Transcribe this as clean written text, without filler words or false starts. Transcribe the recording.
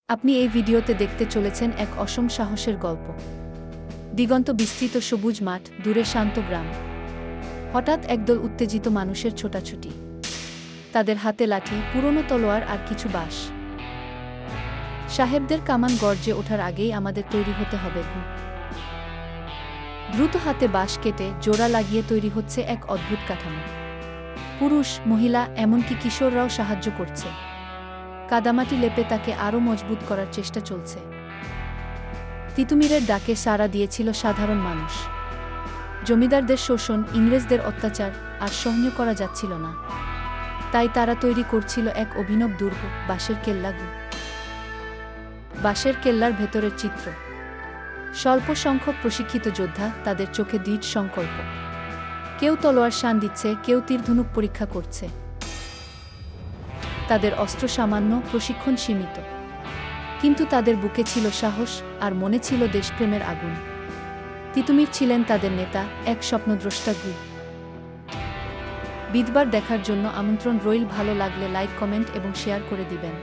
আপনি এই ভিডিওতে দেখতে চলেছেন এক অসম সাহসের গল্প। দিগন্ত বিস্তৃত সবুজ মাঠ, দূরে শান্ত গ্রাম। হঠাৎ একদল উত্তেজিত মানুষের ছোটাছুটি। তাদের হাতে লাঠি, পুরনো তলোয়ার আর কিছু বাঁশ। সাহেবদের কামান গর্জে ওঠার আগেই আমাদের তৈরি হতে হবে। দ্রুত হাতে বাঁশ কেটে জোড়া লাগিয়ে তৈরি হচ্ছে এক অদ্ভুত কাঠামো। পুরুষ, মহিলা, এমনকি কিশোররাও সাহায্য করছে। কাদামাটি লেপে তাকে আরও মজবুত করার চেষ্টা চলছে। তিতুমিরের ডাকে সাড়া দিয়েছিল সাধারণ মানুষ। জমিদারদের শোষণ, ইংরেজদের অত্যাচার আর সহ্য করা যাচ্ছিল না। তাই তারা তৈরি করছিল এক অভিনব দুর্গ, বাঁশের কেল্লাগু। বাঁশের কেল্লার ভেতরের চিত্র। স্বল্প সংখ্যক প্রশিক্ষিত যোদ্ধা, তাদের চোখে দৃঢ় সংকল্প। কেউ তলোয়ার শান দিচ্ছে, কেউ তীরধনুক পরীক্ষা করছে। তাদের অস্ত্র সামান্য, প্রশিক্ষণ সীমিত, কিন্তু তাদের বুকে ছিল সাহস আর মনে ছিল দেশপ্রেমের আগুন। তিতুমির ছিলেন তাদের নেতা, এক স্বপ্নদ্রষ্টা গুরু। বিদবার দেখার জন্য আমন্ত্রণ রইল। ভালো লাগলে লাইক, কমেন্ট এবং শেয়ার করে দিবেন।